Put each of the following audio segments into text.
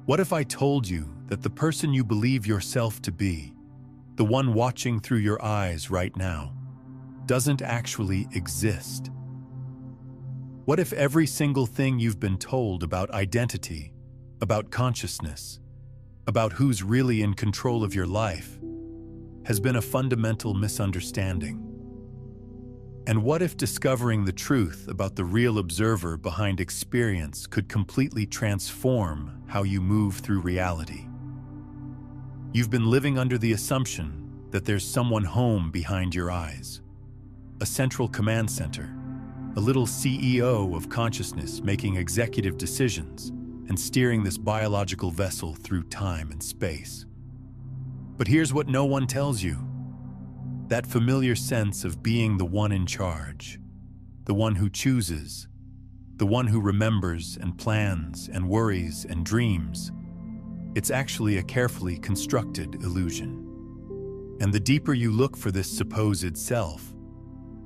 What if I told you that the person you believe yourself to be, the one watching through your eyes right now, doesn't actually exist? What if every single thing you've been told about identity, about consciousness, about who's really in control of your life, has been a fundamental misunderstanding? And what if discovering the truth about the real observer behind experience could completely transform how you move through reality? You've been living under the assumption that there's someone home behind your eyes, a central command center, a little CEO of consciousness making executive decisions and steering this biological vessel through time and space. But here's what no one tells you. That familiar sense of being the one in charge, the one who chooses, the one who remembers and plans and worries and dreams, it's actually a carefully constructed illusion. And the deeper you look for this supposed self,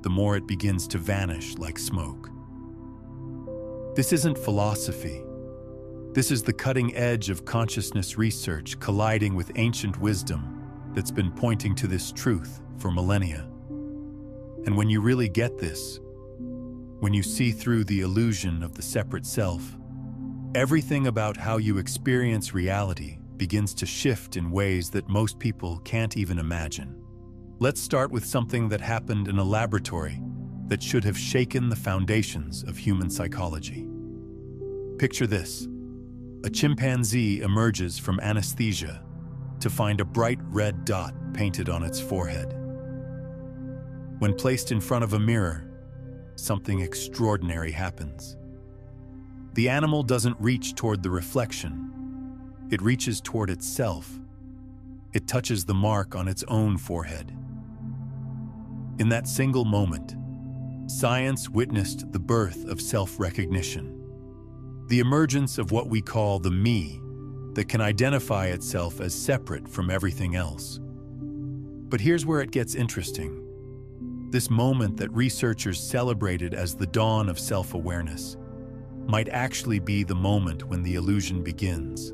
the more it begins to vanish like smoke. This isn't philosophy. This is the cutting edge of consciousness research colliding with ancient wisdom that's been pointing to this truth for millennia. And when you really get this, when you see through the illusion of the separate self, everything about how you experience reality begins to shift in ways that most people can't even imagine. Let's start with something that happened in a laboratory that should have shaken the foundations of human psychology. Picture this. A chimpanzee emerges from anesthesia to find a bright red dot painted on its forehead. When placed in front of a mirror, something extraordinary happens. The animal doesn't reach toward the reflection. It reaches toward itself. It touches the mark on its own forehead. In that single moment, science witnessed the birth of self-recognition, the emergence of what we call the me that can identify itself as separate from everything else. But here's where it gets interesting. This moment that researchers celebrated as the dawn of self-awareness might actually be the moment when the illusion begins.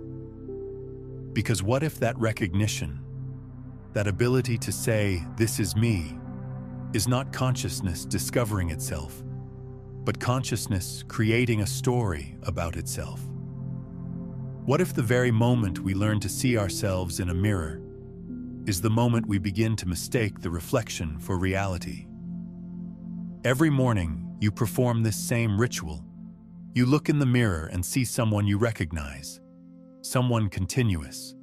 Because what if that recognition, that ability to say, "This is me," is not consciousness discovering itself, but consciousness creating a story about itself? What if the very moment we learn to see ourselves in a mirror is the moment we begin to mistake the reflection for reality? Every morning, you perform this same ritual. You look in the mirror and see someone you recognize, someone continuous,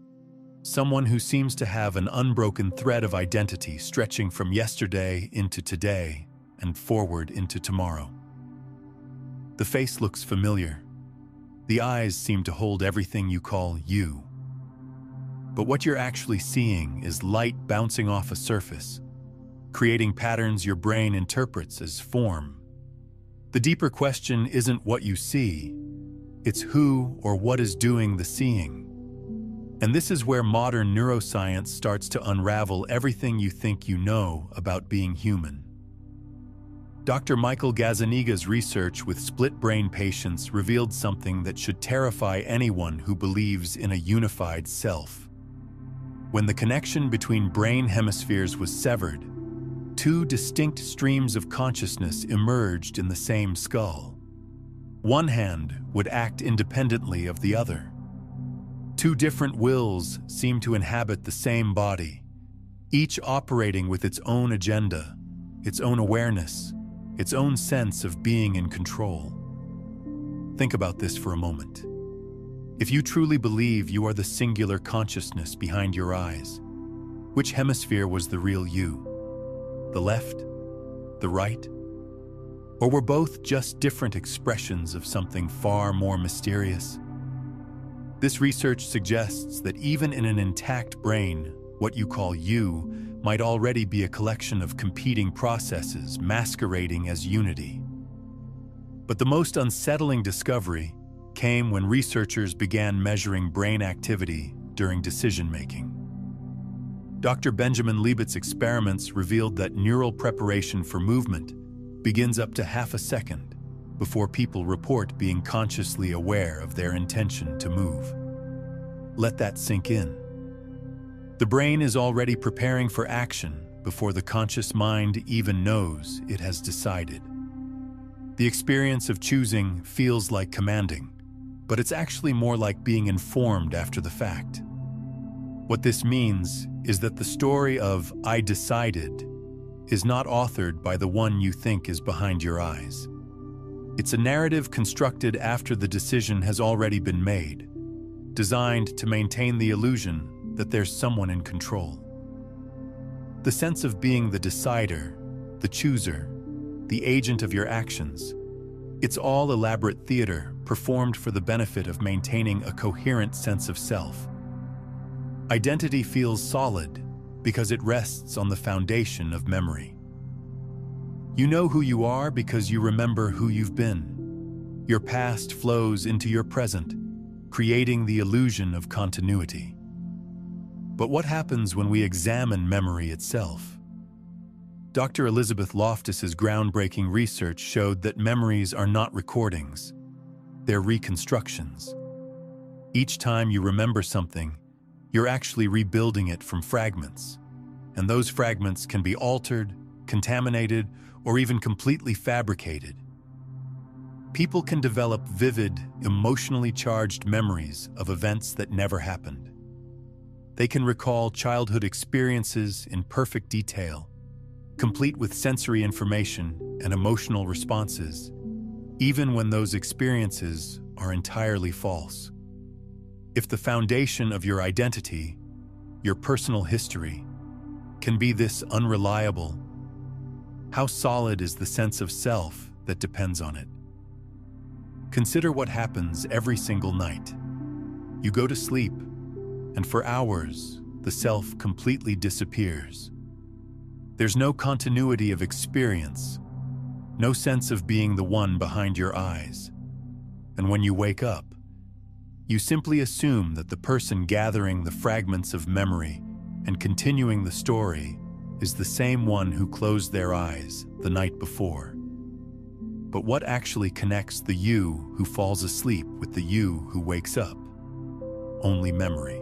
someone who seems to have an unbroken thread of identity stretching from yesterday into today and forward into tomorrow. The face looks familiar. The eyes seem to hold everything you call you. But what you're actually seeing is light bouncing off a surface, creating patterns your brain interprets as form. The deeper question isn't what you see, it's who or what is doing the seeing. And this is where modern neuroscience starts to unravel everything you think you know about being human. Dr. Michael Gazzaniga's research with split-brain patients revealed something that should terrify anyone who believes in a unified self. When the connection between brain hemispheres was severed, two distinct streams of consciousness emerged in the same skull. One hand would act independently of the other. Two different wills seemed to inhabit the same body, each operating with its own agenda, its own awareness, its own sense of being in control. Think about this for a moment. If you truly believe you are the singular consciousness behind your eyes, which hemisphere was the real you? The left? The right? Or were both just different expressions of something far more mysterious? This research suggests that even in an intact brain, what you call you might already be a collection of competing processes masquerading as unity. But the most unsettling discovery came when researchers began measuring brain activity during decision-making. Dr. Benjamin Libet's experiments revealed that neural preparation for movement begins up to half a second before people report being consciously aware of their intention to move. Let that sink in. The brain is already preparing for action before the conscious mind even knows it has decided. The experience of choosing feels like commanding, but it's actually more like being informed after the fact. What this means is that the story of "I decided" is not authored by the one you think is behind your eyes. It's a narrative constructed after the decision has already been made, designed to maintain the illusion that there's someone in control. The sense of being the decider, the chooser, the agent of your actions, it's all elaborate theater performed for the benefit of maintaining a coherent sense of self. Identity feels solid because it rests on the foundation of memory. You know who you are because you remember who you've been. Your past flows into your present, creating the illusion of continuity. But what happens when we examine memory itself? Dr. Elizabeth Loftus's groundbreaking research showed that memories are not recordings, they're reconstructions. Each time you remember something, you're actually rebuilding it from fragments, and those fragments can be altered, contaminated, or even completely fabricated. People can develop vivid, emotionally charged memories of events that never happened. They can recall childhood experiences in perfect detail, complete with sensory information and emotional responses, even when those experiences are entirely false. If the foundation of your identity, your personal history, can be this unreliable, how solid is the sense of self that depends on it? Consider what happens every single night. You go to sleep, and for hours, the self completely disappears. There's no continuity of experience, no sense of being the one behind your eyes. And when you wake up, you simply assume that the person gathering the fragments of memory and continuing the story is the same one who closed their eyes the night before. But what actually connects the you who falls asleep with the you who wakes up? Only memory.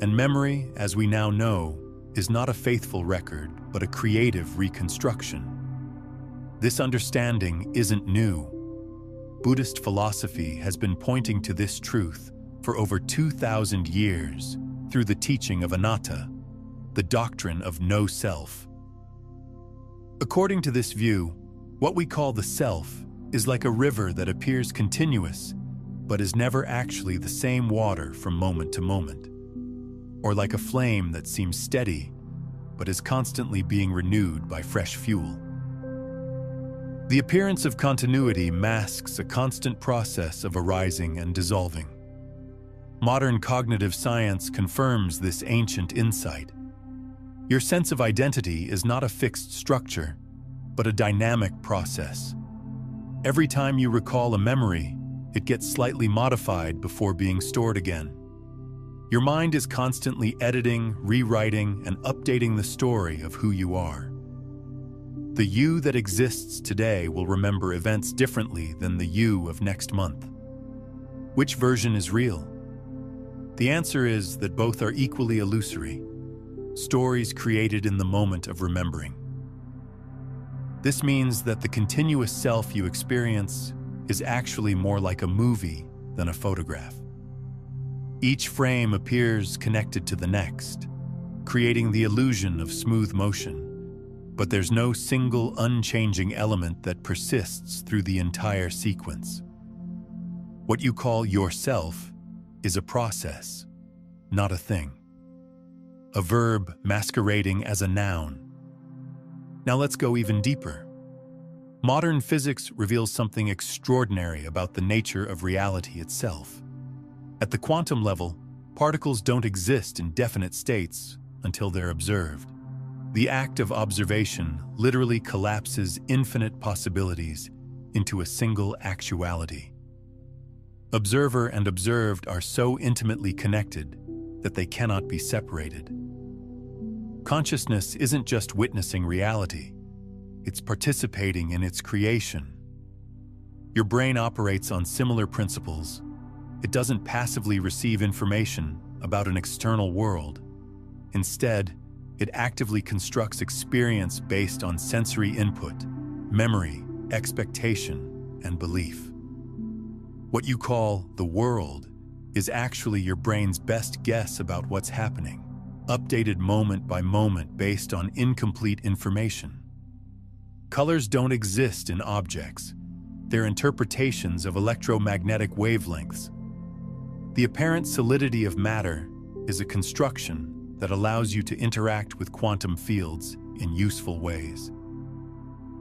And memory, as we now know, is not a faithful record, but a creative reconstruction. This understanding isn't new. Buddhist philosophy has been pointing to this truth for over 2,000 years through the teaching of anatta, the doctrine of no self. According to this view, what we call the self is like a river that appears continuous, but is never actually the same water from moment to moment, or like a flame that seems steady, but is constantly being renewed by fresh fuel. The appearance of continuity masks a constant process of arising and dissolving. Modern cognitive science confirms this ancient insight. Your sense of identity is not a fixed structure, but a dynamic process. Every time you recall a memory, it gets slightly modified before being stored again. Your mind is constantly editing, rewriting, and updating the story of who you are. The you that exists today will remember events differently than the you of next month. Which version is real? The answer is that both are equally illusory, stories created in the moment of remembering. This means that the continuous self you experience is actually more like a movie than a photograph. Each frame appears connected to the next, creating the illusion of smooth motion, but there's no single unchanging element that persists through the entire sequence. What you call yourself is a process, not a thing. A verb masquerading as a noun. Now let's go even deeper. Modern physics reveals something extraordinary about the nature of reality itself. At the quantum level, particles don't exist in definite states until they're observed. The act of observation literally collapses infinite possibilities into a single actuality. Observer and observed are so intimately connected that they cannot be separated. Consciousness isn't just witnessing reality, it's participating in its creation. Your brain operates on similar principles, It doesn't passively receive information about an external world. Instead, it actively constructs experience based on sensory input, memory, expectation, and belief. What you call the world is actually your brain's best guess about what's happening, updated moment by moment based on incomplete information. Colors don't exist in objects. They're interpretations of electromagnetic wavelengths. The apparent solidity of matter is a construction that allows you to interact with quantum fields in useful ways.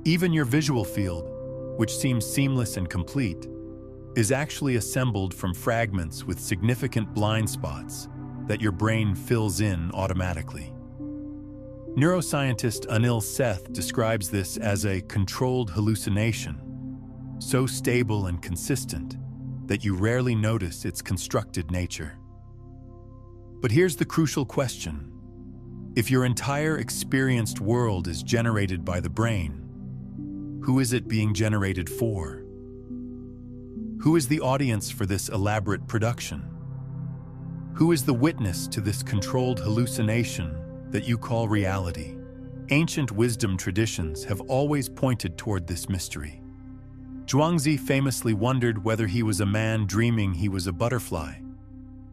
Even your visual field, which seems seamless and complete, is actually assembled from fragments with significant blind spots that your brain fills in automatically. Neuroscientist Anil Seth describes this as a controlled hallucination, so stable and consistent that you rarely notice its constructed nature. But here's the crucial question. If your entire experienced world is generated by the brain, who is it being generated for? Who is the audience for this elaborate production? Who is the witness to this controlled hallucination that you call reality? Ancient wisdom traditions have always pointed toward this mystery. Zhuangzi famously wondered whether he was a man dreaming he was a butterfly,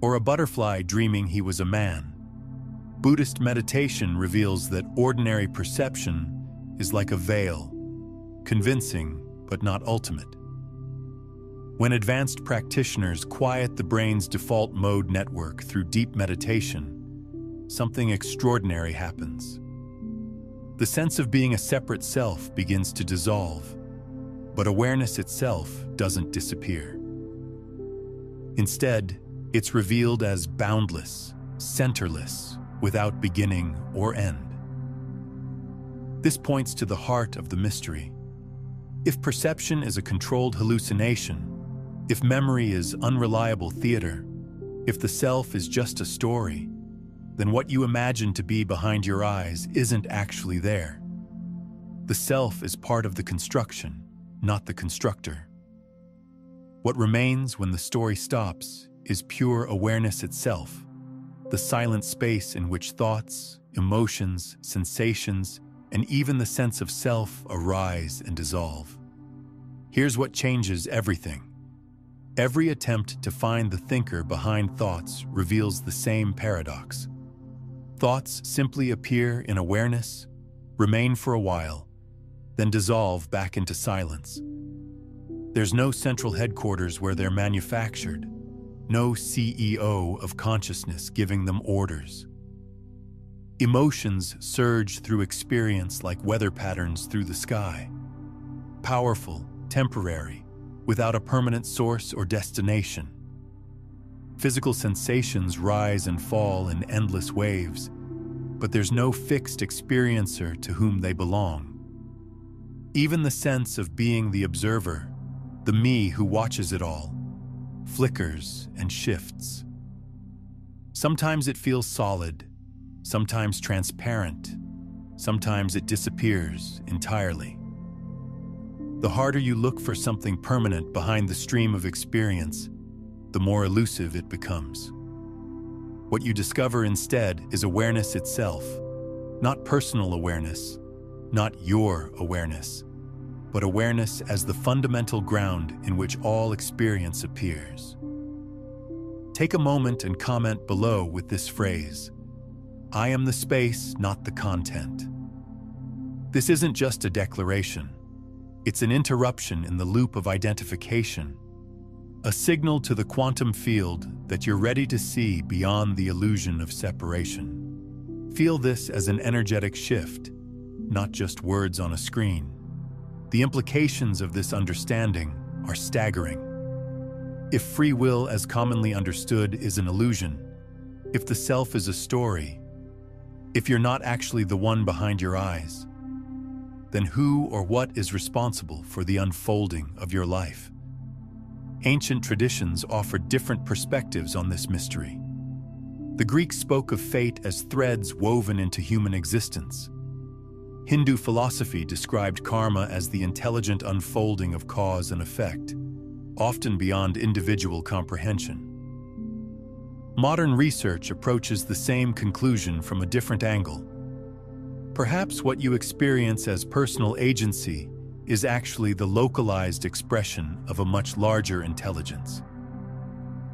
or a butterfly dreaming he was a man. Buddhist meditation reveals that ordinary perception is like a veil, convincing but not ultimate. When advanced practitioners quiet the brain's default mode network through deep meditation, something extraordinary happens. The sense of being a separate self begins to dissolve, but awareness itself doesn't disappear. Instead, it's revealed as boundless, centerless, without beginning or end. This points to the heart of the mystery. If perception is a controlled hallucination, if memory is unreliable theater, if the self is just a story, then what you imagine to be behind your eyes isn't actually there. The self is part of the construction, not the constructor. What remains when the story stops is pure awareness itself, the silent space in which thoughts, emotions, sensations, and even the sense of self arise and dissolve. Here's what changes everything. Every attempt to find the thinker behind thoughts reveals the same paradox. Thoughts simply appear in awareness, remain for a while, then dissolve back into silence. There's no central headquarters where they're manufactured, no CEO of consciousness giving them orders. Emotions surge through experience like weather patterns through the sky. Powerful, temporary, without a permanent source or destination. Physical sensations rise and fall in endless waves, but there's no fixed experiencer to whom they belong. Even the sense of being the observer, the me who watches it all, flickers and shifts. Sometimes it feels solid, sometimes transparent, sometimes it disappears entirely. The harder you look for something permanent behind the stream of experience, the more elusive it becomes. What you discover instead is awareness itself, not personal awareness, not your awareness, but awareness as the fundamental ground in which all experience appears. Take a moment and comment below with this phrase: I am the space, not the content. This isn't just a declaration. It's an interruption in the loop of identification, a signal to the quantum field that you're ready to see beyond the illusion of separation. Feel this as an energetic shift, not just words on a screen. The implications of this understanding are staggering. If free will as commonly understood is an illusion, if the self is a story, if you're not actually the one behind your eyes, then who or what is responsible for the unfolding of your life? Ancient traditions offered different perspectives on this mystery. The Greeks spoke of fate as threads woven into human existence. Hindu philosophy described karma as the intelligent unfolding of cause and effect, often beyond individual comprehension. Modern research approaches the same conclusion from a different angle. Perhaps what you experience as personal agency is actually the localized expression of a much larger intelligence.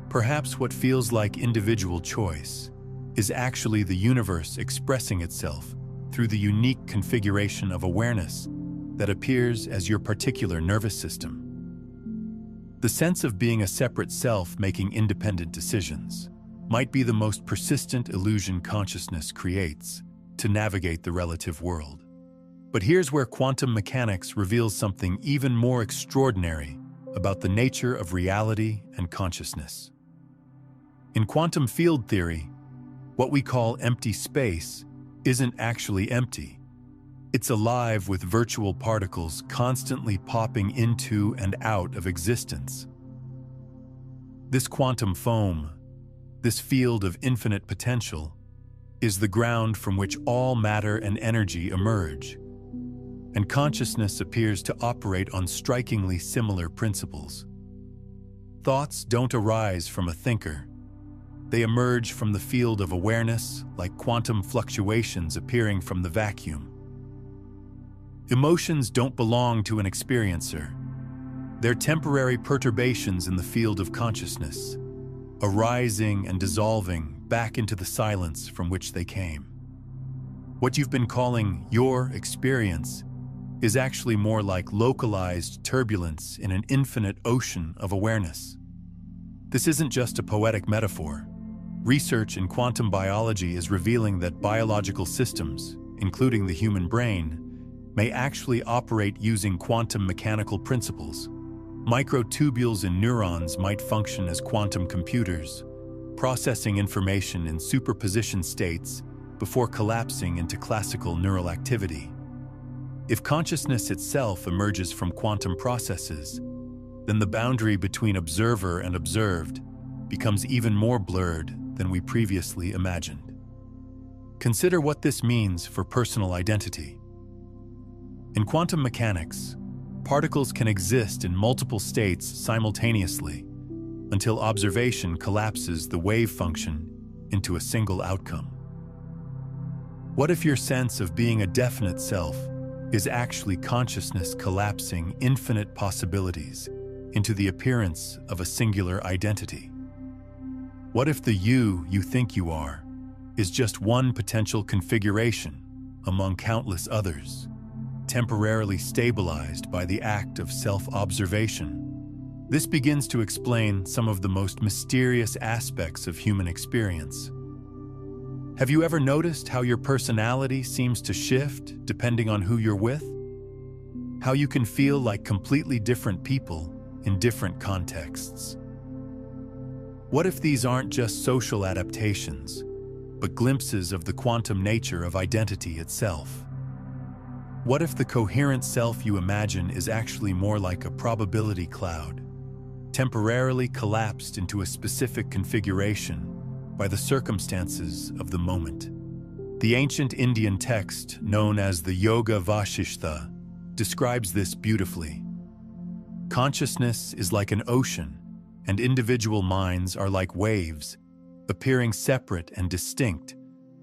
Perhaps what feels like individual choice is actually the universe expressing itself through the unique configuration of awareness that appears as your particular nervous system. The sense of being a separate self making independent decisions might be the most persistent illusion consciousness creates to navigate the relative world. But here's where quantum mechanics reveals something even more extraordinary about the nature of reality and consciousness. In quantum field theory, what we call empty space isn't actually empty. It's alive with virtual particles constantly popping into and out of existence. This quantum foam, this field of infinite potential, is the ground from which all matter and energy emerge. And consciousness appears to operate on strikingly similar principles. Thoughts don't arise from a thinker. They emerge from the field of awareness like quantum fluctuations appearing from the vacuum. Emotions don't belong to an experiencer. They're temporary perturbations in the field of consciousness, arising and dissolving back into the silence from which they came. What you've been calling your experience is actually more like localized turbulence in an infinite ocean of awareness. This isn't just a poetic metaphor. Research in quantum biology is revealing that biological systems, including the human brain, may actually operate using quantum mechanical principles. Microtubules in neurons might function as quantum computers, processing information in superposition states before collapsing into classical neural activity. If consciousness itself emerges from quantum processes, then the boundary between observer and observed becomes even more blurred than we previously imagined. Consider what this means for personal identity. In quantum mechanics, particles can exist in multiple states simultaneously until observation collapses the wave function into a single outcome. What if your sense of being a definite self is actually consciousness collapsing infinite possibilities into the appearance of a singular identity? What if the you think you are is just one potential configuration among countless others, temporarily stabilized by the act of self-observation? This begins to explain some of the most mysterious aspects of human experience. Have you ever noticed how your personality seems to shift depending on who you're with? How you can feel like completely different people in different contexts? What if these aren't just social adaptations, but glimpses of the quantum nature of identity itself? What if the coherent self you imagine is actually more like a probability cloud, temporarily collapsed into a specific configuration by the circumstances of the moment? The ancient Indian text known as the Yoga Vasishtha describes this beautifully. Consciousness is like an ocean, and individual minds are like waves, appearing separate and distinct,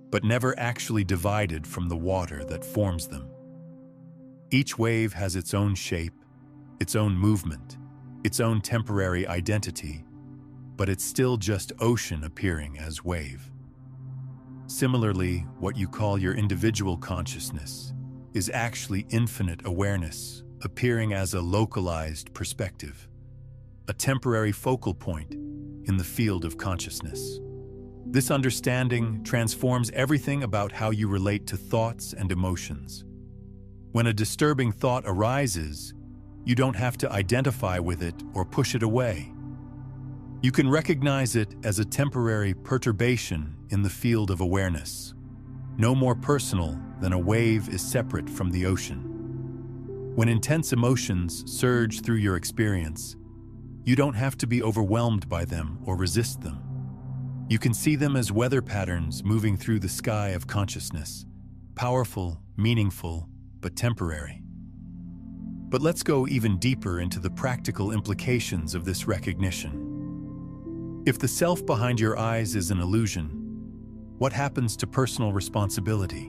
but never actually divided from the water that forms them. Each wave has its own shape, its own movement, its own temporary identity, but it's still just ocean appearing as wave. Similarly, what you call your individual consciousness is actually infinite awareness appearing as a localized perspective, a temporary focal point in the field of consciousness. This understanding transforms everything about how you relate to thoughts and emotions. When a disturbing thought arises, you don't have to identify with it or push it away. You can recognize it as a temporary perturbation in the field of awareness, no more personal than a wave is separate from the ocean. When intense emotions surge through your experience, you don't have to be overwhelmed by them or resist them. You can see them as weather patterns moving through the sky of consciousness, powerful, meaningful, but temporary. But let's go even deeper into the practical implications of this recognition. If the self behind your eyes is an illusion, what happens to personal responsibility?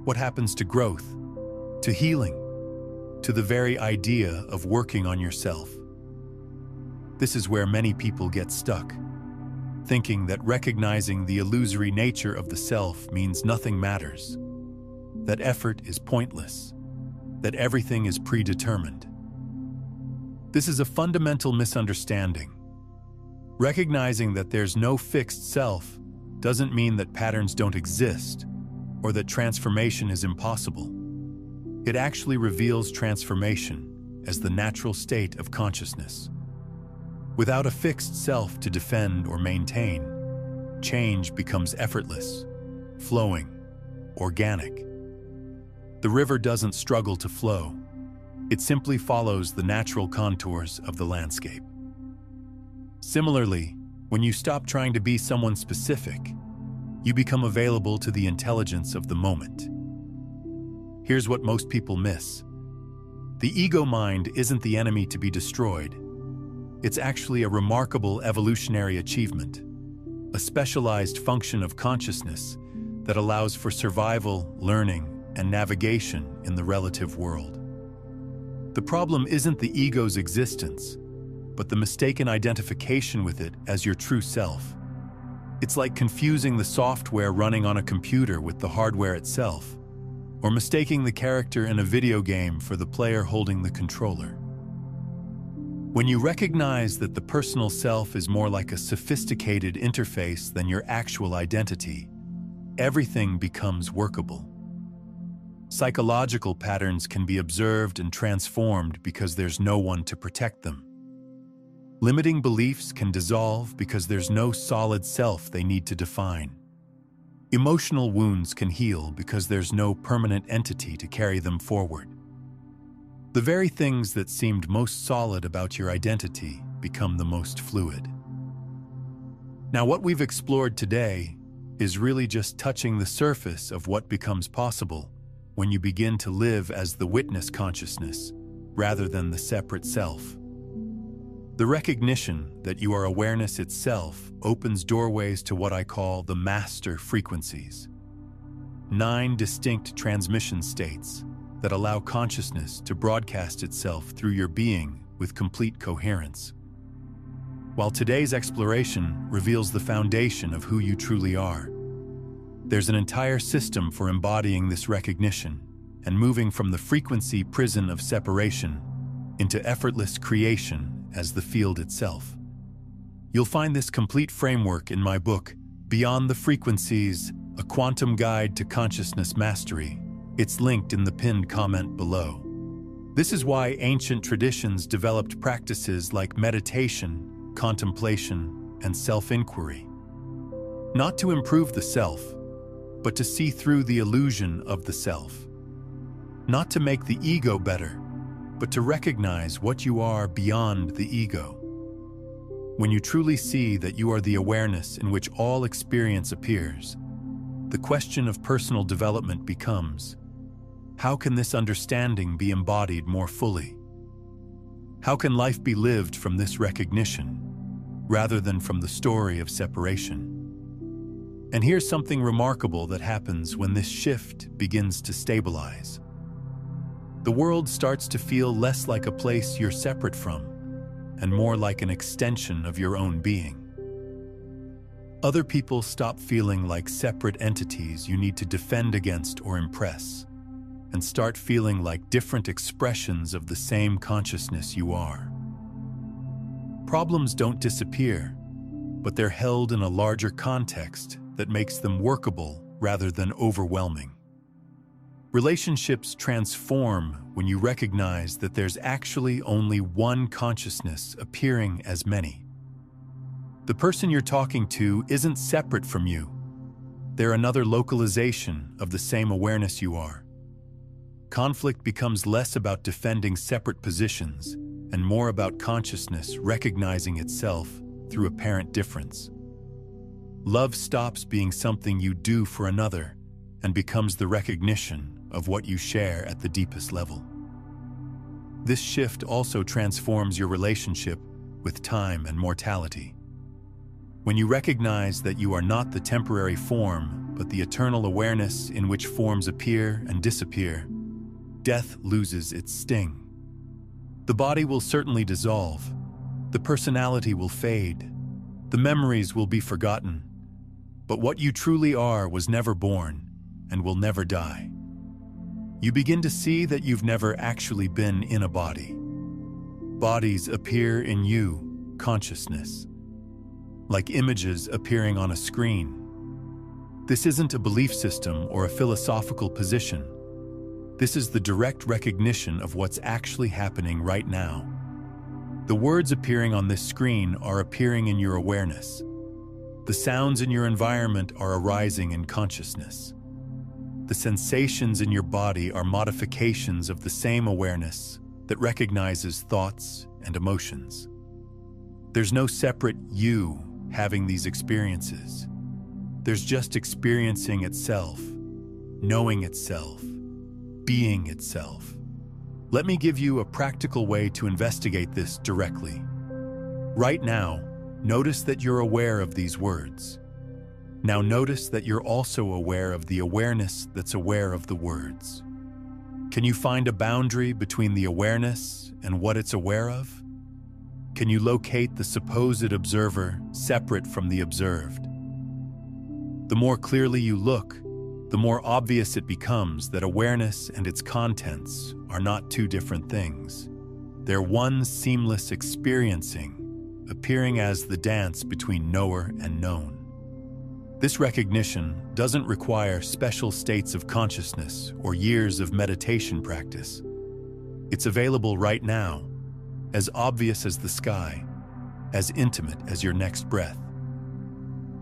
What happens to growth, to healing, to the very idea of working on yourself? This is where many people get stuck, thinking that recognizing the illusory nature of the self means nothing matters, that effort is pointless, that everything is predetermined. This is a fundamental misunderstanding. Recognizing that there's no fixed self doesn't mean that patterns don't exist or that transformation is impossible. It actually reveals transformation as the natural state of consciousness. Without a fixed self to defend or maintain, change becomes effortless, flowing, organic. The river doesn't struggle to flow. It simply follows the natural contours of the landscape. Similarly, when you stop trying to be someone specific, you become available to the intelligence of the moment. Here's what most people miss. The ego mind isn't the enemy to be destroyed. It's actually a remarkable evolutionary achievement, a specialized function of consciousness that allows for survival, learning, and navigation in the relative world. The problem isn't the ego's existence, but the mistaken identification with it as your true self. It's like confusing the software running on a computer with the hardware itself, or mistaking the character in a video game for the player holding the controller. When you recognize that the personal self is more like a sophisticated interface than your actual identity, everything becomes workable. Psychological patterns can be observed and transformed because there's no one to protect them. Limiting beliefs can dissolve because there's no solid self they need to define. Emotional wounds can heal because there's no permanent entity to carry them forward. The very things that seemed most solid about your identity become the most fluid. Now, what we've explored today is really just touching the surface of what becomes possible when you begin to live as the witness consciousness rather than the separate self. The recognition that you are awareness itself opens doorways to what I call the master frequencies. 9 distinct transmission states that allow consciousness to broadcast itself through your being with complete coherence. While today's exploration reveals the foundation of who you truly are, there's an entire system for embodying this recognition and moving from the frequency prison of separation into effortless creation as the field itself. You'll find this complete framework in my book, Beyond the Frequencies, A Quantum Guide to Consciousness Mastery. It's linked in the pinned comment below. This is why ancient traditions developed practices like meditation, contemplation, and self-inquiry. Not to improve the self, but to see through the illusion of the self. Not to make the ego better, but to recognize what you are beyond the ego. When you truly see that you are the awareness in which all experience appears, the question of personal development becomes, how can this understanding be embodied more fully? How can life be lived from this recognition, rather than from the story of separation? And here's something remarkable that happens when this shift begins to stabilize. The world starts to feel less like a place you're separate from, and more like an extension of your own being. Other people stop feeling like separate entities you need to defend against or impress, and start feeling like different expressions of the same consciousness you are. Problems don't disappear, but they're held in a larger context that makes them workable rather than overwhelming. Relationships transform when you recognize that there's actually only one consciousness appearing as many. The person you're talking to isn't separate from you. They're another localization of the same awareness you are. Conflict becomes less about defending separate positions and more about consciousness recognizing itself through apparent difference. Love stops being something you do for another and becomes the recognition of what you share at the deepest level. This shift also transforms your relationship with time and mortality. When you recognize that you are not the temporary form, but the eternal awareness in which forms appear and disappear, death loses its sting. The body will certainly dissolve, the personality will fade, the memories will be forgotten, but what you truly are was never born and will never die. You begin to see that you've never actually been in a body. Bodies appear in you, consciousness, like images appearing on a screen. This isn't a belief system or a philosophical position. This is the direct recognition of what's actually happening right now. The words appearing on this screen are appearing in your awareness. The sounds in your environment are arising in consciousness. The sensations in your body are modifications of the same awareness that recognizes thoughts and emotions. There's no separate you having these experiences. There's just experiencing itself, knowing itself, being itself. Let me give you a practical way to investigate this directly. Right now, notice that you're aware of these words. Now notice that you're also aware of the awareness that's aware of the words. Can you find a boundary between the awareness and what it's aware of? Can you locate the supposed observer separate from the observed? The more clearly you look, the more obvious it becomes that awareness and its contents are not two different things. They're one seamless experiencing, appearing as the dance between knower and known. This recognition doesn't require special states of consciousness or years of meditation practice. It's available right now, as obvious as the sky, as intimate as your next breath.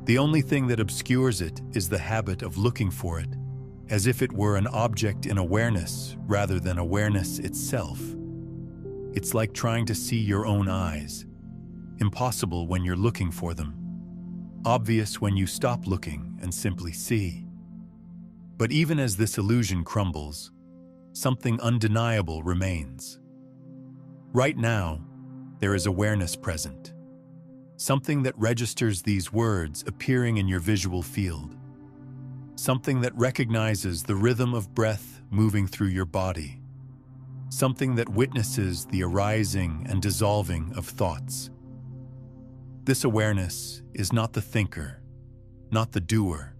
The only thing that obscures it is the habit of looking for it, as if it were an object in awareness rather than awareness itself. It's like trying to see your own eyes, impossible when you're looking for them, obvious when you stop looking and simply see. But even as this illusion crumbles, something undeniable remains. Right now, there is awareness present. Something that registers these words appearing in your visual field. Something that recognizes the rhythm of breath moving through your body. Something that witnesses the arising and dissolving of thoughts. This awareness is not the thinker, not the doer,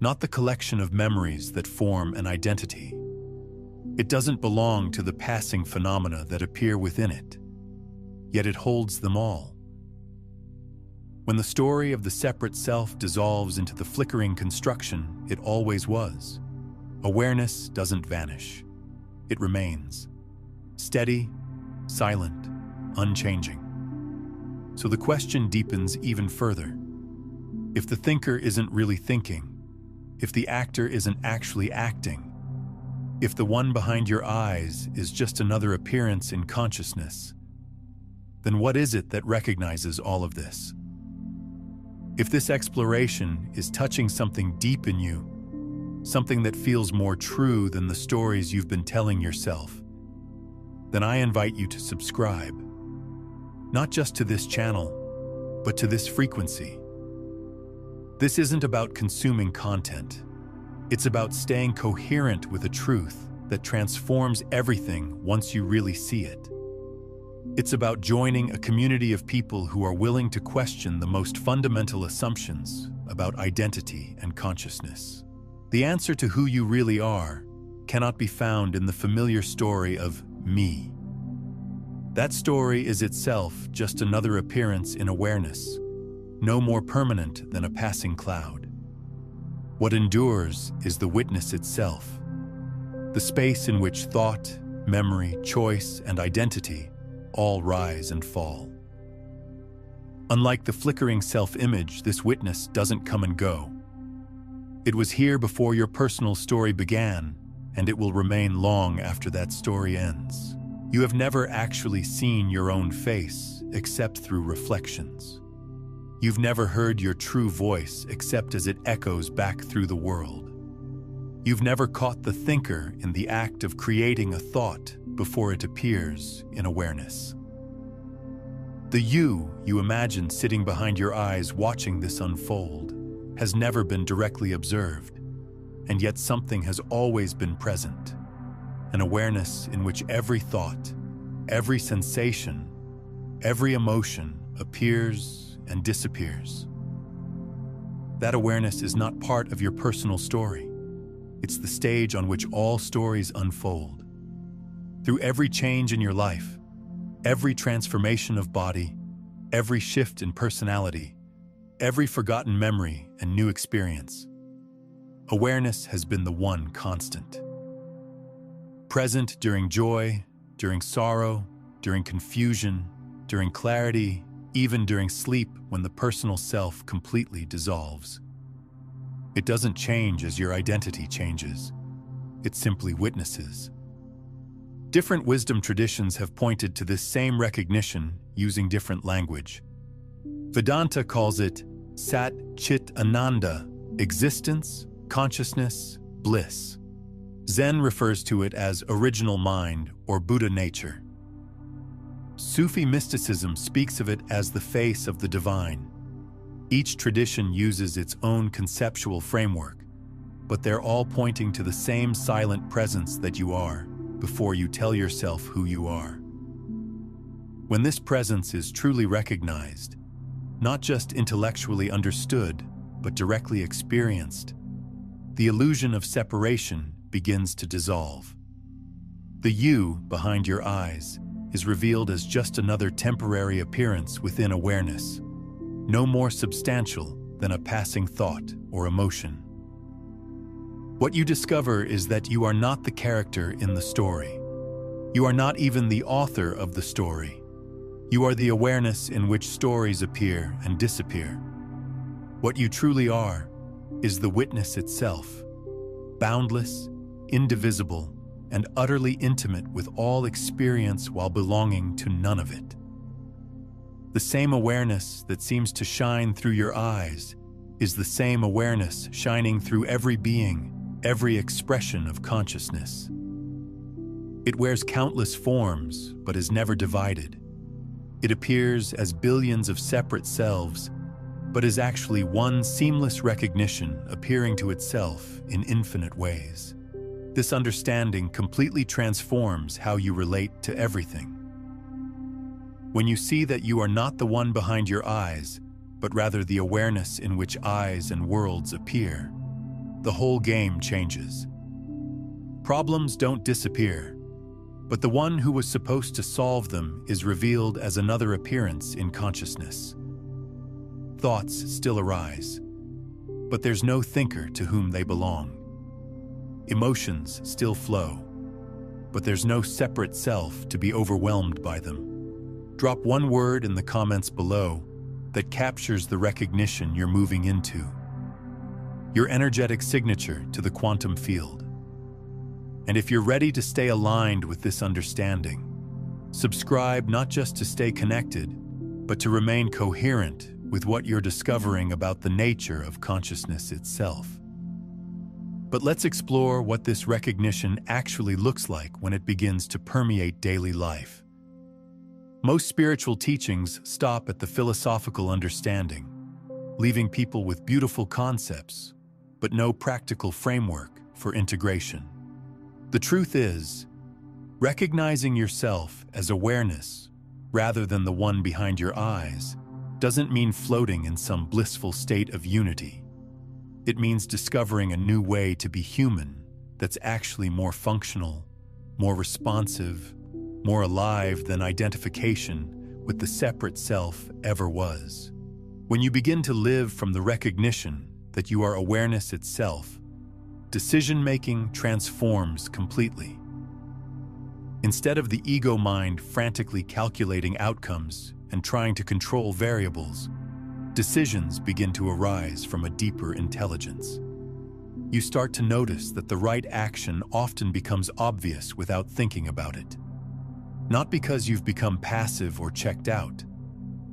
not the collection of memories that form an identity. It doesn't belong to the passing phenomena that appear within it, yet it holds them all. When the story of the separate self dissolves into the flickering construction it always was, awareness doesn't vanish. It remains, steady, silent, unchanging. So the question deepens even further. If the thinker isn't really thinking, if the actor isn't actually acting, if the one behind your eyes is just another appearance in consciousness, then what is it that recognizes all of this? If this exploration is touching something deep in you, something that feels more true than the stories you've been telling yourself, then I invite you to subscribe, not just to this channel, but to this frequency. This isn't about consuming content. It's about staying coherent with a truth that transforms everything once you really see it. It's about joining a community of people who are willing to question the most fundamental assumptions about identity and consciousness. The answer to who you really are cannot be found in the familiar story of me. That story is itself just another appearance in awareness, no more permanent than a passing cloud. What endures is the witness itself, the space in which thought, memory, choice, and identity all rise and fall. Unlike the flickering self-image, this witness doesn't come and go. It was here before your personal story began, and it will remain long after that story ends. You have never actually seen your own face except through reflections. You've never heard your true voice except as it echoes back through the world. You've never caught the thinker in the act of creating a thought before it appears in awareness. The you imagine sitting behind your eyes watching this unfold has never been directly observed, and yet something has always been present, an awareness in which every thought, every sensation, every emotion appears and disappears. That awareness is not part of your personal story. It's the stage on which all stories unfold. Through every change in your life, every transformation of body, every shift in personality, every forgotten memory and new experience, awareness has been the one constant. Present during joy, during sorrow, during confusion, during clarity, even during sleep when the personal self completely dissolves. It doesn't change as your identity changes. It simply witnesses. Different wisdom traditions have pointed to this same recognition using different language. Vedanta calls it Sat Chit Ananda, existence, consciousness, bliss. Zen refers to it as original mind or Buddha nature. Sufi mysticism speaks of it as the face of the divine. Each tradition uses its own conceptual framework, but they're all pointing to the same silent presence that you are before you tell yourself who you are. When this presence is truly recognized, not just intellectually understood, but directly experienced, the illusion of separation begins to dissolve. The you behind your eyes is revealed as just another temporary appearance within awareness, no more substantial than a passing thought or emotion. What you discover is that you are not the character in the story. You are not even the author of the story. You are the awareness in which stories appear and disappear. What you truly are is the witness itself, boundless, indivisible, and utterly intimate with all experience while belonging to none of it. The same awareness that seems to shine through your eyes is the same awareness shining through every being, every expression of consciousness. It wears countless forms, but is never divided. It appears as billions of separate selves, but is actually one seamless recognition appearing to itself in infinite ways. This understanding completely transforms how you relate to everything. When you see that you are not the one behind your eyes, but rather the awareness in which eyes and worlds appear, the whole game changes. Problems don't disappear, but the one who was supposed to solve them is revealed as another appearance in consciousness. Thoughts still arise, but there's no thinker to whom they belong. Emotions still flow, but there's no separate self to be overwhelmed by them. Drop one word in the comments below that captures the recognition you're moving into, your energetic signature to the quantum field. And if you're ready to stay aligned with this understanding, subscribe not just to stay connected, but to remain coherent with what you're discovering about the nature of consciousness itself. But let's explore what this recognition actually looks like when it begins to permeate daily life. Most spiritual teachings stop at the philosophical understanding, leaving people with beautiful concepts, but no practical framework for integration. The truth is, recognizing yourself as awareness rather than the one behind your eyes doesn't mean floating in some blissful state of unity. It means discovering a new way to be human that's actually more functional, more responsive, more alive than identification with the separate self ever was. When you begin to live from the recognition that you are awareness itself, decision-making transforms completely. Instead of the ego mind frantically calculating outcomes and trying to control variables, decisions begin to arise from a deeper intelligence. You start to notice that the right action often becomes obvious without thinking about it. Not because you've become passive or checked out,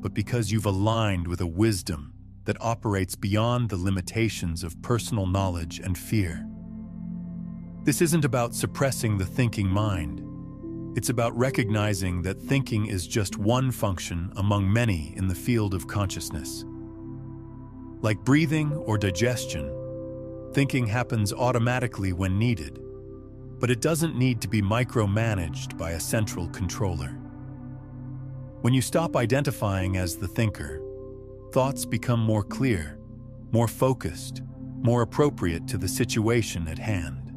but because you've aligned with a wisdom that operates beyond the limitations of personal knowledge and fear. This isn't about suppressing the thinking mind. It's about recognizing that thinking is just one function among many in the field of consciousness. Like breathing or digestion, thinking happens automatically when needed, but it doesn't need to be micromanaged by a central controller. When you stop identifying as the thinker, thoughts become more clear, more focused, more appropriate to the situation at hand.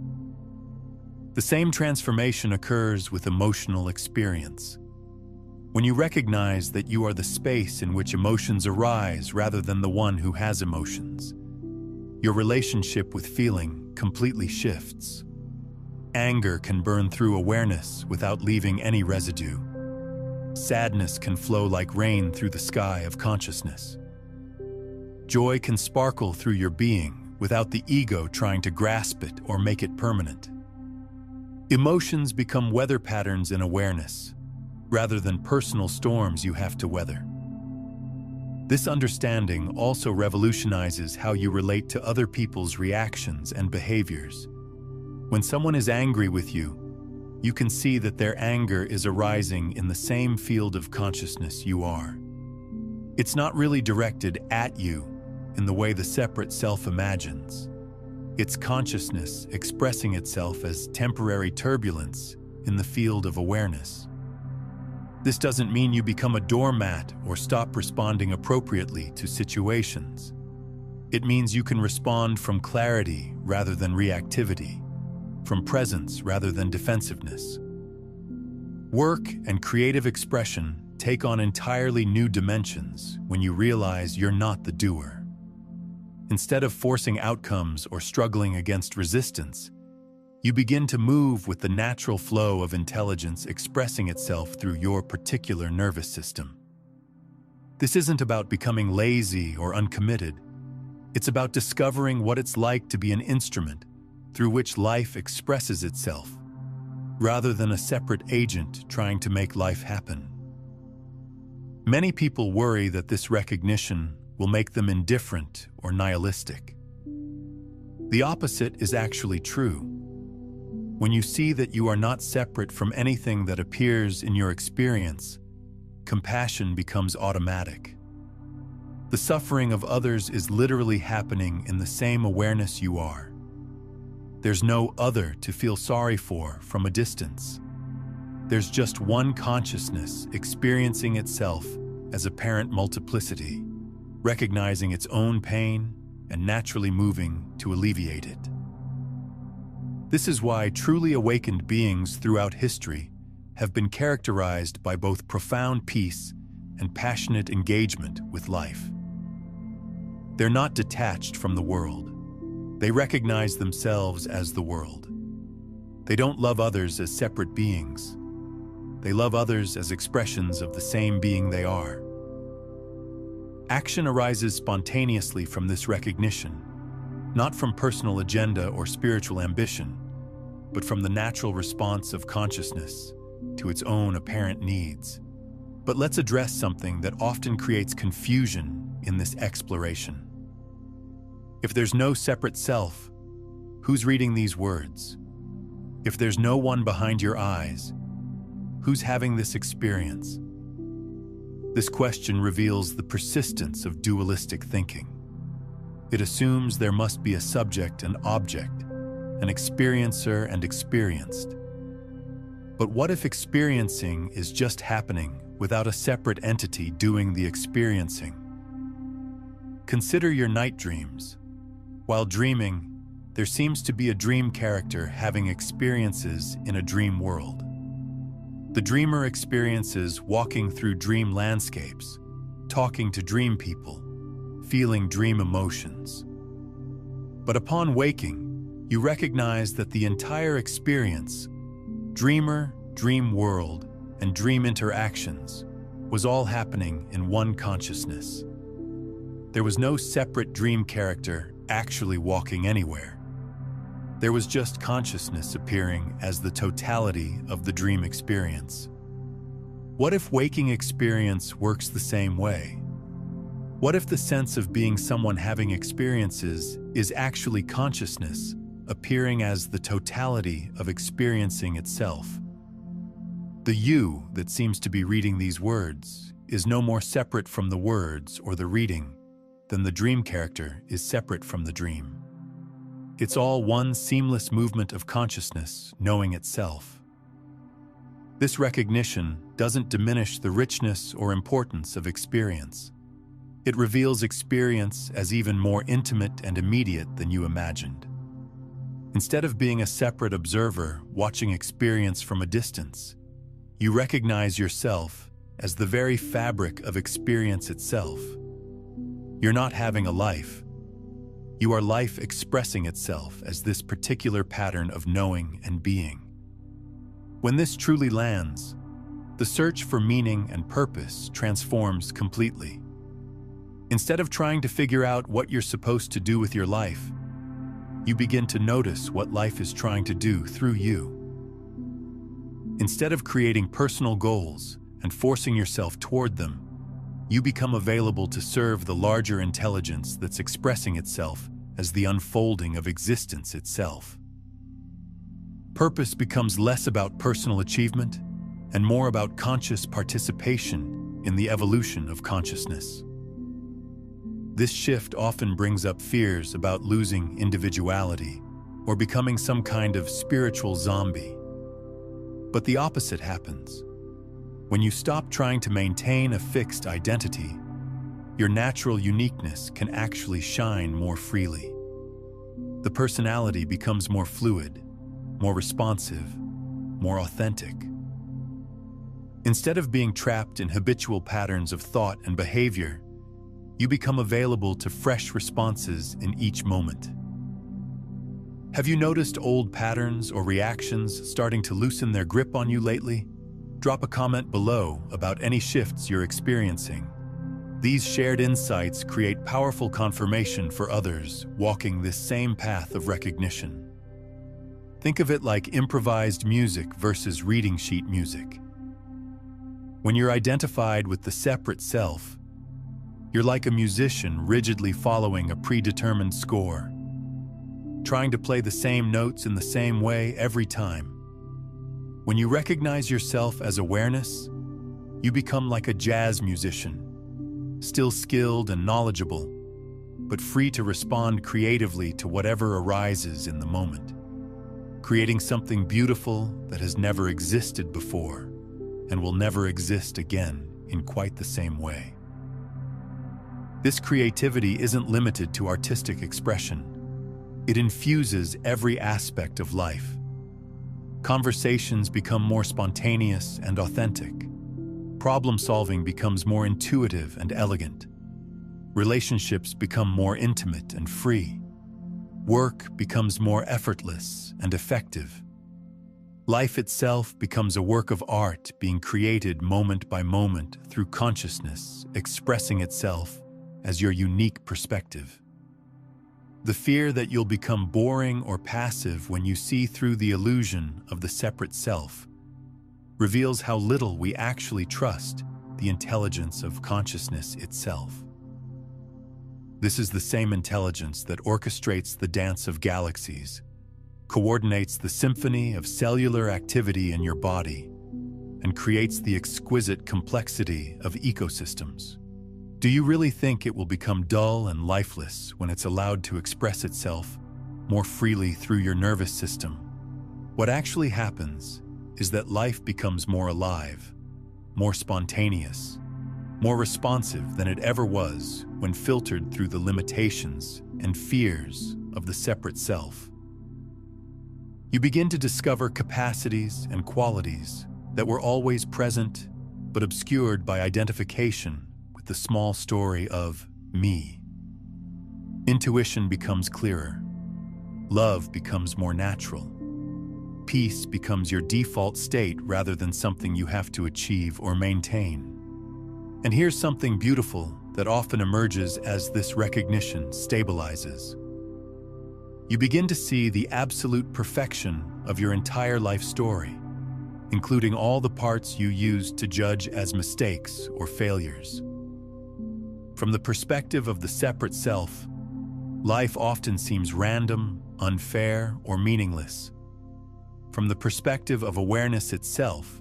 The same transformation occurs with emotional experience. When you recognize that you are the space in which emotions arise rather than the one who has emotions, your relationship with feeling completely shifts. Anger can burn through awareness without leaving any residue. Sadness can flow like rain through the sky of consciousness. Joy can sparkle through your being without the ego trying to grasp it or make it permanent. Emotions become weather patterns in awareness, rather than personal storms you have to weather. This understanding also revolutionizes how you relate to other people's reactions and behaviors. When someone is angry with you, you can see that their anger is arising in the same field of consciousness you are. It's not really directed at you in the way the separate self imagines. It's consciousness expressing itself as temporary turbulence in the field of awareness. This doesn't mean you become a doormat or stop responding appropriately to situations. It means you can respond from clarity rather than reactivity, from presence rather than defensiveness. Work and creative expression take on entirely new dimensions when you realize you're not the doer. Instead of forcing outcomes or struggling against resistance, you begin to move with the natural flow of intelligence expressing itself through your particular nervous system. This isn't about becoming lazy or uncommitted. It's about discovering what it's like to be an instrument through which life expresses itself, rather than a separate agent trying to make life happen. Many people worry that this recognition will make them indifferent or nihilistic. The opposite is actually true. When you see that you are not separate from anything that appears in your experience, compassion becomes automatic. The suffering of others is literally happening in the same awareness you are. There's no other to feel sorry for from a distance. There's just one consciousness experiencing itself as apparent multiplicity, recognizing its own pain and naturally moving to alleviate it. This is why truly awakened beings throughout history have been characterized by both profound peace and passionate engagement with life. They're not detached from the world. They recognize themselves as the world. They don't love others as separate beings. They love others as expressions of the same being they are. Action arises spontaneously from this recognition, not from personal agenda or spiritual ambition, but from the natural response of consciousness to its own apparent needs. But let's address something that often creates confusion in this exploration. If there's no separate self, who's reading these words? If there's no one behind your eyes, who's having this experience? This question reveals the persistence of dualistic thinking. It assumes there must be a subject and object, an experiencer and experienced. But what if experiencing is just happening without a separate entity doing the experiencing? Consider your night dreams. While dreaming, there seems to be a dream character having experiences in a dream world. The dreamer experiences walking through dream landscapes, talking to dream people, feeling dream emotions. But upon waking, you recognize that the entire experience, dreamer, dream world, and dream interactions, was all happening in one consciousness. There was no separate dream character actually walking anywhere. There was just consciousness appearing as the totality of the dream experience. What if waking experience works the same way? What if the sense of being someone having experiences is actually consciousness appearing as the totality of experiencing itself. The you that seems to be reading these words is no more separate from the words or the reading than the dream character is separate from the dream. It's all one seamless movement of consciousness knowing itself. This recognition doesn't diminish the richness or importance of experience. It reveals experience as even more intimate and immediate than you imagined. Instead of being a separate observer watching experience from a distance, you recognize yourself as the very fabric of experience itself. You're not having a life. You are life expressing itself as this particular pattern of knowing and being. When this truly lands, the search for meaning and purpose transforms completely. Instead of trying to figure out what you're supposed to do with your life, you begin to notice what life is trying to do through you. Instead of creating personal goals and forcing yourself toward them, you become available to serve the larger intelligence that's expressing itself as the unfolding of existence itself. Purpose becomes less about personal achievement and more about conscious participation in the evolution of consciousness. This shift often brings up fears about losing individuality or becoming some kind of spiritual zombie. But the opposite happens. When you stop trying to maintain a fixed identity, your natural uniqueness can actually shine more freely. The personality becomes more fluid, more responsive, more authentic. Instead of being trapped in habitual patterns of thought and behavior, you become available to fresh responses in each moment. Have you noticed old patterns or reactions starting to loosen their grip on you lately? Drop a comment below about any shifts you're experiencing. These shared insights create powerful confirmation for others walking this same path of recognition. Think of it like improvised music versus reading sheet music. When you're identified with the separate self, you're like a musician rigidly following a predetermined score, trying to play the same notes in the same way every time. When you recognize yourself as awareness, you become like a jazz musician, still skilled and knowledgeable, but free to respond creatively to whatever arises in the moment, creating something beautiful that has never existed before and will never exist again in quite the same way. This creativity isn't limited to artistic expression. It infuses every aspect of life. Conversations become more spontaneous and authentic. Problem-solving becomes more intuitive and elegant. Relationships become more intimate and free. Work becomes more effortless and effective. Life itself becomes a work of art being created moment by moment through consciousness, expressing itself as your unique perspective. The fear that you'll become boring or passive when you see through the illusion of the separate self reveals how little we actually trust the intelligence of consciousness itself. This is the same intelligence that orchestrates the dance of galaxies, coordinates the symphony of cellular activity in your body, and creates the exquisite complexity of ecosystems. Do you really think it will become dull and lifeless when it's allowed to express itself more freely through your nervous system? What actually happens is that life becomes more alive, more spontaneous, more responsive than it ever was when filtered through the limitations and fears of the separate self. You begin to discover capacities and qualities that were always present but obscured by identification with the small story of me. Intuition becomes clearer. Love becomes more natural. Peace becomes your default state rather than something you have to achieve or maintain. And here's something beautiful that often emerges as this recognition stabilizes. You begin to see the absolute perfection of your entire life story, including all the parts you used to judge as mistakes or failures. From the perspective of the separate self, Life often seems random, unfair, or meaningless. From the perspective of awareness itself,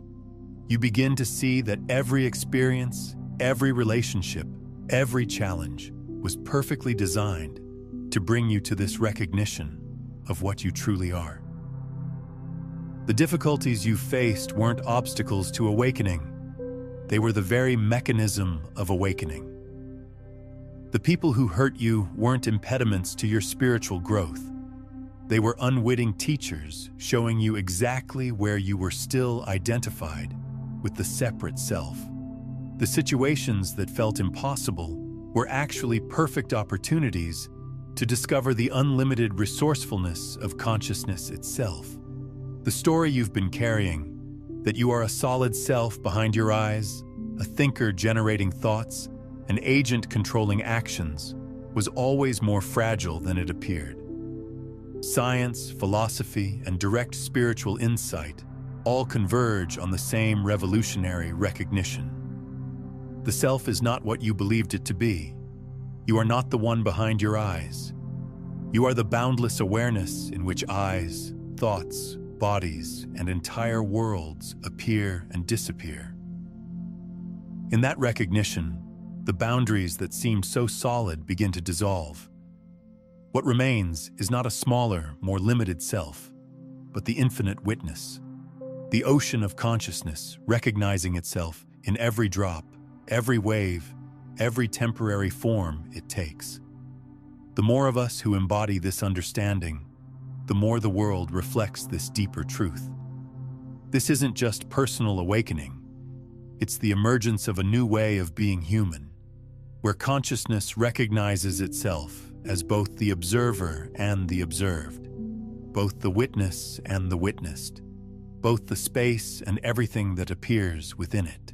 you begin to see that every experience, every relationship, every challenge was perfectly designed to bring you to this recognition of what you truly are. The difficulties you faced weren't obstacles to awakening. They were the very mechanism of awakening. The people who hurt you weren't impediments to your spiritual growth. They were unwitting teachers showing you exactly where you were still identified with the separate self. The situations that felt impossible were actually perfect opportunities to discover the unlimited resourcefulness of consciousness itself. The story you've been carrying, that you are a solid self behind your eyes, a thinker generating thoughts, an agent controlling actions, was always more fragile than it appeared. Science, philosophy, and direct spiritual insight all converge on the same revolutionary recognition. The self is not what you believed it to be. You are not the one behind your eyes. You are the boundless awareness in which eyes, thoughts, bodies, and entire worlds appear and disappear. In that recognition, the boundaries that seemed so solid begin to dissolve. What remains is not a smaller, more limited self, but the infinite witness, the ocean of consciousness recognizing itself in every drop, every wave, every temporary form it takes. The more of us who embody this understanding, the more the world reflects this deeper truth. This isn't just personal awakening. It's the emergence of a new way of being human, where consciousness recognizes itself as both the observer and the observed, both the witness and the witnessed, both the space and everything that appears within it.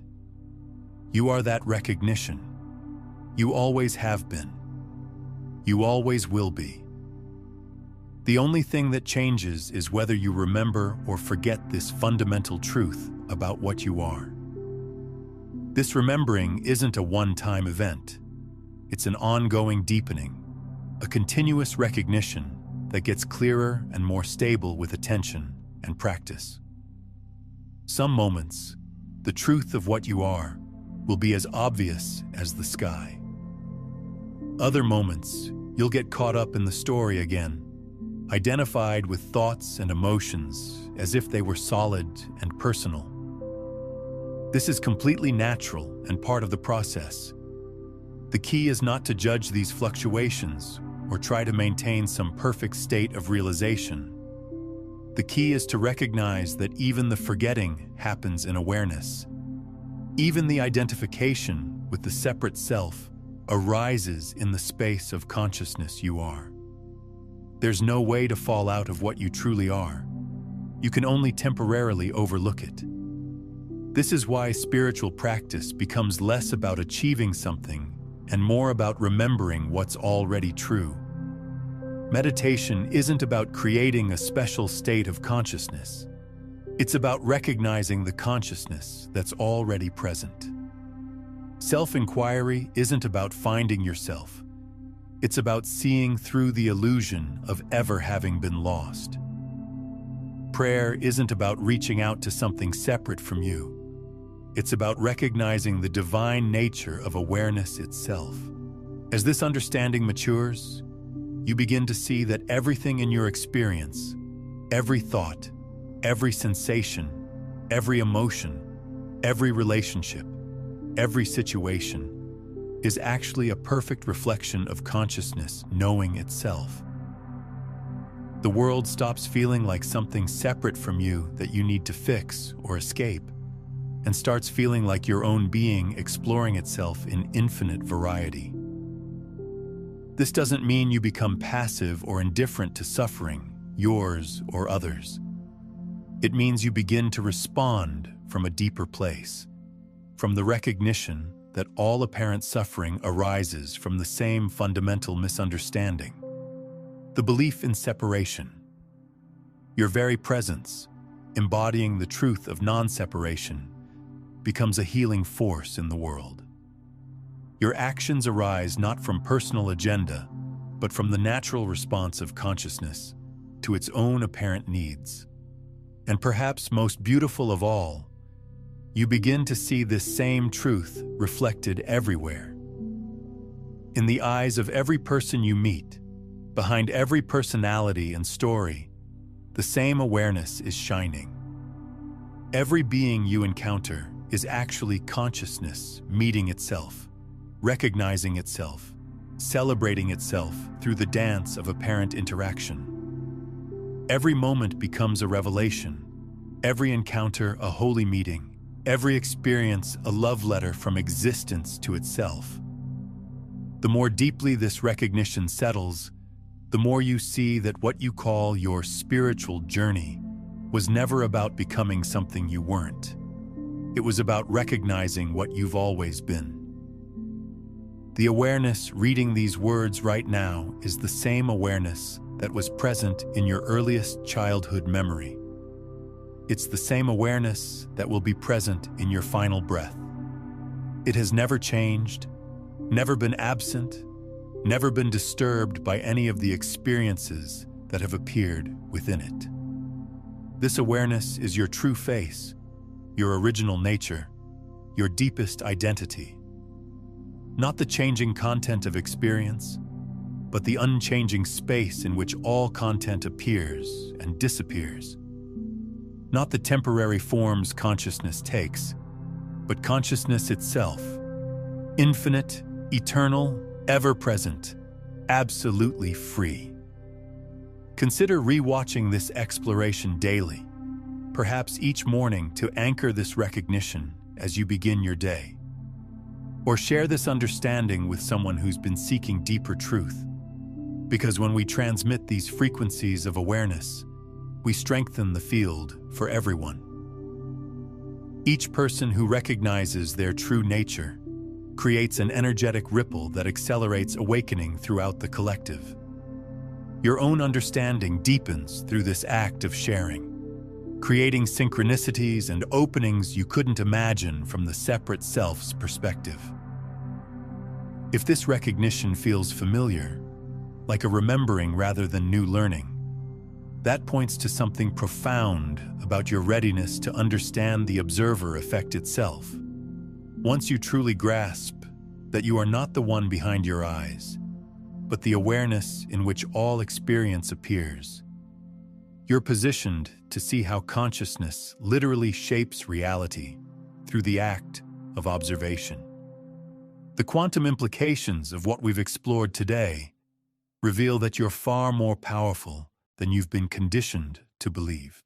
You are that recognition. You always have been. You always will be. The only thing that changes is whether you remember or forget this fundamental truth about what you are. This remembering isn't a one-time event. It's an ongoing deepening, a continuous recognition that gets clearer and more stable with attention and practice. Some moments, the truth of what you are will be as obvious as the sky. Other moments, you'll get caught up in the story again, identified with thoughts and emotions as if they were solid and personal. This is completely natural and part of the process. The key is not to judge these fluctuations or try to maintain some perfect state of realization. The key is to recognize that even the forgetting happens in awareness. Even the identification with the separate self arises in the space of consciousness you are. There's no way to fall out of what you truly are. You can only temporarily overlook it. This is why spiritual practice becomes less about achieving something and more about remembering what's already true. Meditation isn't about creating a special state of consciousness. It's about recognizing the consciousness that's already present. Self-inquiry isn't about finding yourself. It's about seeing through the illusion of ever having been lost. Prayer isn't about reaching out to something separate from you. It's about recognizing the divine nature of awareness itself. As this understanding matures, you begin to see that everything in your experience, every thought, every sensation, every emotion, every relationship, every situation, is actually a perfect reflection of consciousness knowing itself. The world stops feeling like something separate from you that you need to fix or escape, and starts feeling like your own being exploring itself in infinite variety. This doesn't mean you become passive or indifferent to suffering, yours or others. It means you begin to respond from a deeper place, from the recognition that all apparent suffering arises from the same fundamental misunderstanding, the belief in separation. Your very presence, embodying the truth of non-separation, becomes a healing force in the world. Your actions arise not from personal agenda, but from the natural response of consciousness to its own apparent needs. And perhaps most beautiful of all, you begin to see this same truth reflected everywhere. In the eyes of every person you meet, behind every personality and story, the same awareness is shining. Every being you encounter is actually consciousness meeting itself, recognizing itself, celebrating itself through the dance of apparent interaction. Every moment becomes a revelation, every encounter a holy meeting, every experience a love letter from existence to itself. The more deeply this recognition settles, the more you see that what you call your spiritual journey was never about becoming something you weren't. It was about recognizing what you've always been. The awareness reading these words right now is the same awareness that was present in your earliest childhood memory. It's the same awareness that will be present in your final breath. It has never changed, never been absent, never been disturbed by any of the experiences that have appeared within it. This awareness is your true face, your original nature, your deepest identity. Not the changing content of experience, but the unchanging space in which all content appears and disappears. Not the temporary forms consciousness takes, but consciousness itself, infinite, eternal, ever-present, absolutely free. Consider rewatching this exploration daily, perhaps each morning to anchor this recognition as you begin your day. Or share this understanding with someone who's been seeking deeper truth. Because when we transmit these frequencies of awareness, we strengthen the field for everyone. Each person who recognizes their true nature creates an energetic ripple that accelerates awakening throughout the collective. Your own understanding deepens through this act of sharing, creating synchronicities and openings you couldn't imagine from the separate self's perspective. If this recognition feels familiar, like a remembering rather than new learning, that points to something profound about your readiness to understand the observer effect itself. Once you truly grasp that you are not the one behind your eyes, but the awareness in which all experience appears, you're positioned to see how consciousness literally shapes reality through the act of observation. The quantum implications of what we've explored today reveal that you're far more powerful than you've been conditioned to believe.